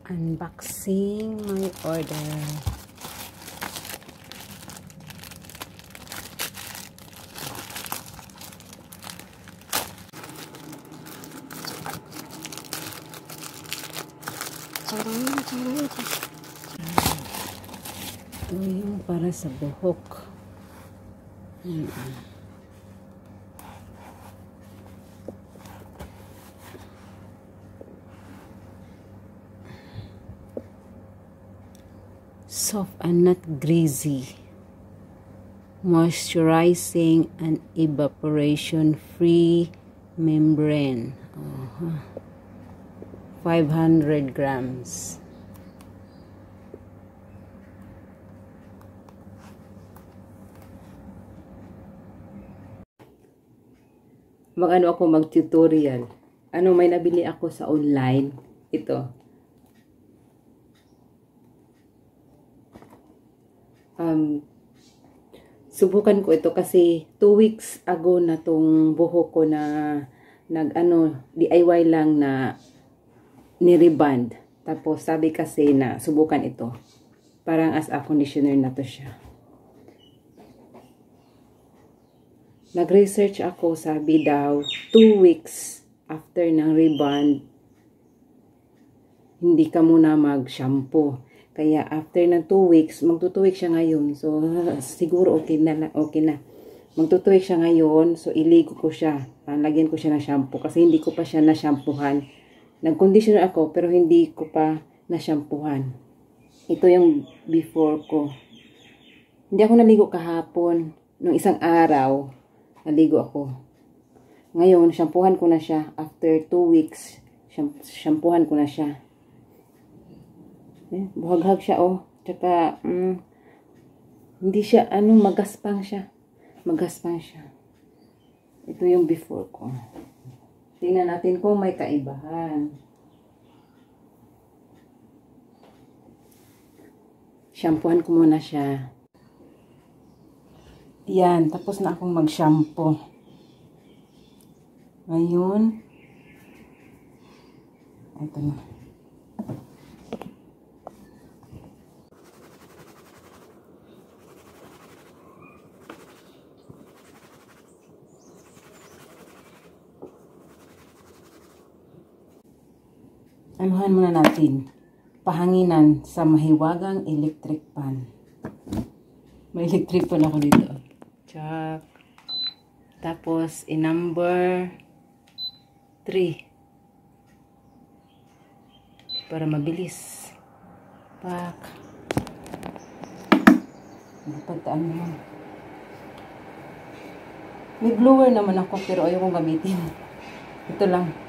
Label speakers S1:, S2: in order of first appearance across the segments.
S1: Unboxing my order. Ito yung para sa buhok. Soft and not greasy, moisturizing and evaporation free membrane. 500 grams. Mag-ano ako mag-tutorial. May nabili ako sa online. Ito. Subukan ko ito kasi 2 weeks ago na tong buhok ko na DIY lang na ni-reband. Tapos sabi kasi na subukan ito. Parang as a conditioner na to siya. Nag-research ako, sabi daw 2 weeks after ng reband hindi ka muna mag-shampoo. Kaya after ng 2 weeks, magto 2 weeks siya ngayon. So, siguro okay na. Magto 2 weeks siya ngayon. So, iligo ko siya. Lagyan ko siya ng shampoo. Kasi hindi ko pa siya na-shampoohan. Nag-conditioner ako, pero hindi ko pa na-shampoohan. Ito yung before ko. Hindi ako naligo kahapon. Nung isang araw, naligo ako. Ngayon, shampoohan ko na siya. After 2 weeks, shampoohan ko na siya. Buhaghag siya, Tsaka, hindi siya, magaspang siya. Magaspang siya. Ito yung before ko. Tingnan natin kung may kaibahan. Shampoohan ko muna siya. Yan, tapos na akong mag-shampoo. Ngayon, ito na. Anuhan muna natin. Pahanginan sa mahiwagang electric pan. May electric pan ako dito. Chak. Tapos, number 3. Para mabilis. Pak. Napagtaan naman. May blower naman ako pero ayaw kong gamitin. Ito lang.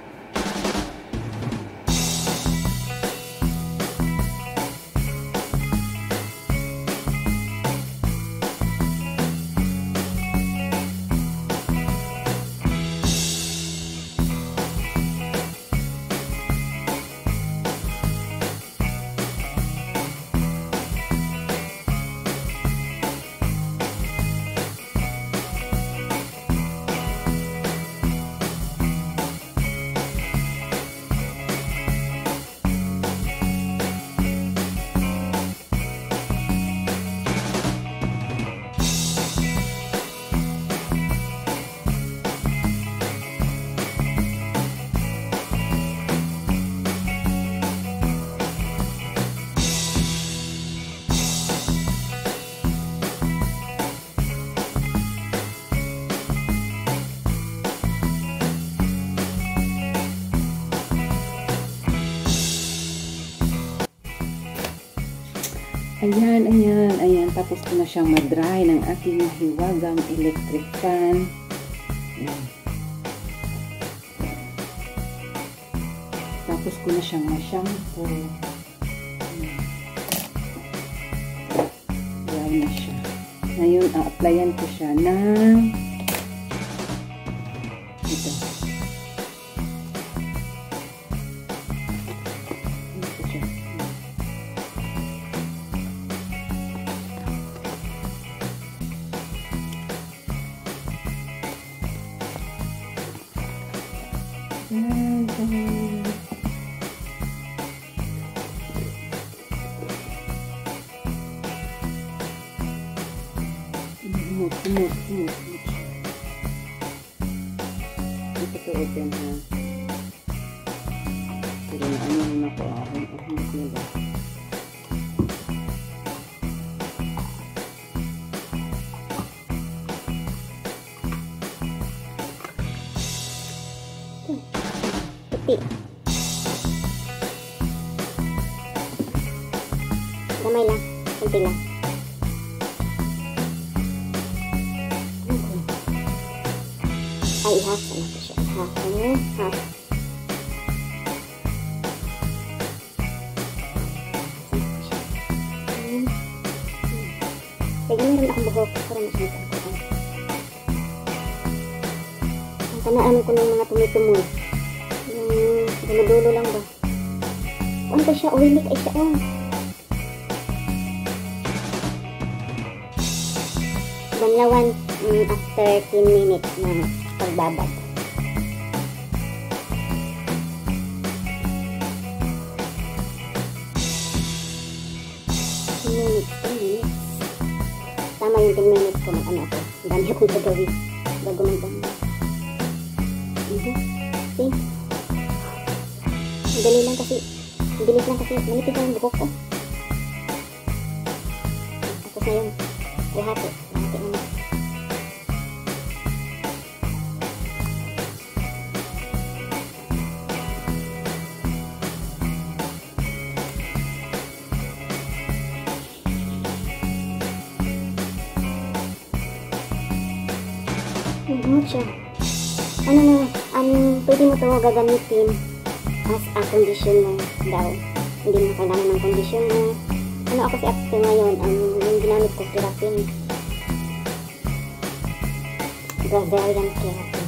S1: Ayan. Tapos ko na siyang madry ng aking mahiwagang electric fan. Ayan. Tapos ko na siyang ma-shampoo. Dry na siya. Ngayon, applyan ko siya ng ito. Smooth. Ito to open ha. Pero na ano na ko ako. Nila.
S2: Puti. Gamay lang. Kunti lang. Ay, ihas na ko siya. Ihas. Ihas. Kaya meron akong buhok. Para mas matangkuhan. Ang tanaan ko ng mga tumitumoy. Dulo-dulo lang ba? Ano ba siya? Uwilik ay siya. Banlawan after 10 minutes na pagbabad. 10 minutes. Tama yung 10 minutes ko mag-ano ako. Dami akong gagawin bago mag-banlaw. See? Madali lang kasi, bilis lang kasi, manipid lang yung buhok ko. Tapos na yung lahati naman. Siya. Pwede mo ito gagamitin as a conditioner daw. Hindi mo kailangan ng conditioner. Ako si after ngayon, yung ginamit ko keratin. Brazilian keratin.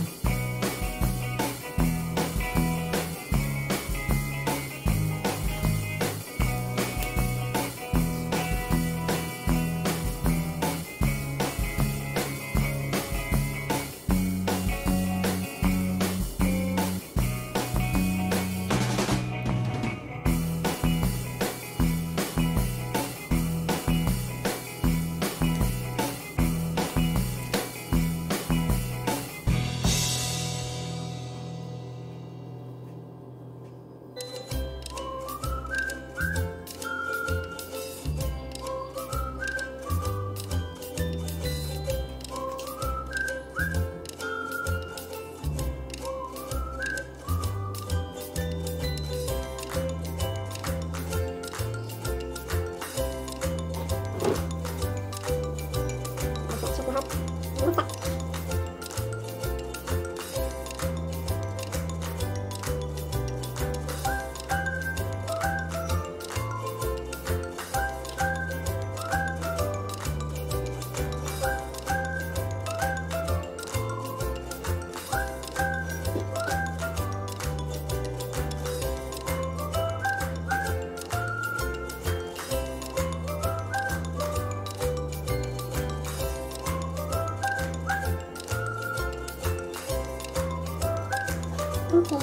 S2: Okay.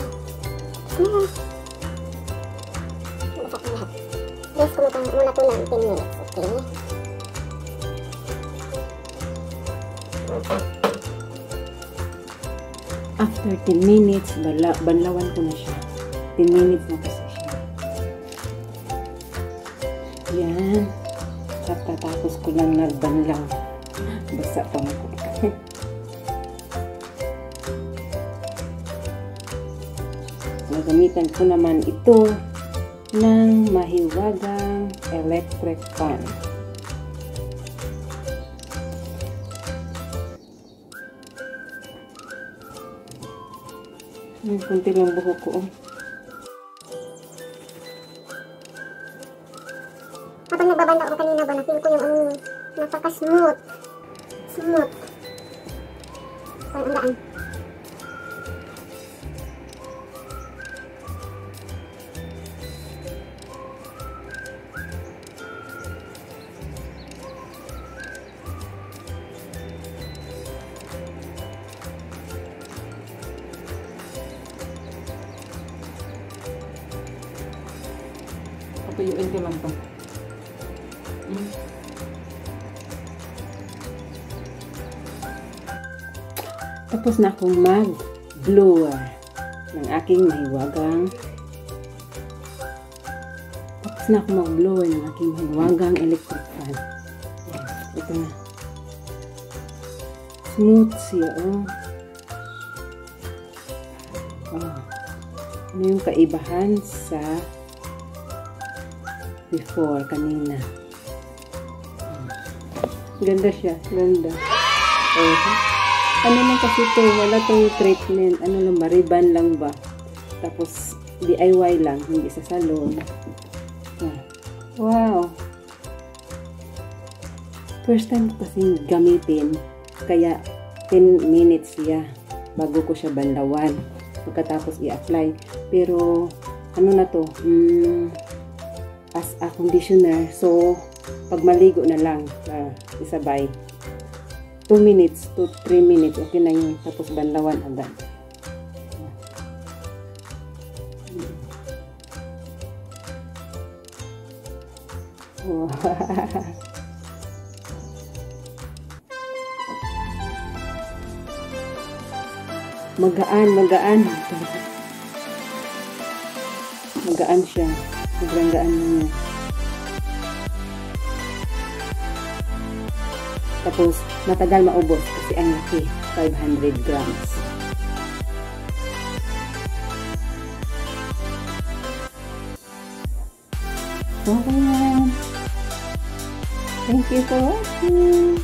S2: Masak na lahat. Rest ko muna po ng 10 minutes. Okay.
S1: After 10 minutes, banlawan ko na siya. 10 minutes na kasi siya. Yan. Tapos ko lang nagbanlaw. Basta pang ko. Gagamitan ko naman ito ng mahiwagang electric fan. Kunti lang buhok ko.
S2: Habang nagbabanda ako kanina ba, na-feel ko yung napaka-smooth. Smooth. Parang ang daan.
S1: Patuyuin ko lang to. Tapos na akong mag-blower ng aking mahiwagang electric fan. Ito na. Smooth siya, oh. Oh. Ano yung kaibahan sa before, kanina. Ganda siya, ganda. Oh. Ano lang kasi ito, wala tong treatment. Ano lang ba, ribbon lang ba? Tapos, DIY lang, hindi sa salon. Oh. Wow! First time ko kasing gamitin, kaya 10 minutes siya bago ko siya banlawan. Pagkatapos i-apply. Pero, ano na to, as a conditioner. So, pag maligo na lang, isabay. 2 minutes to 3 minutes, okay na yun. Tapos banlawan agad. Wow. Magaan. Magaan siya. Sobrang gaan niya. Tapos, matagal maubos kasi ang laki, 500 grams. Okay yan. Thank you for watching.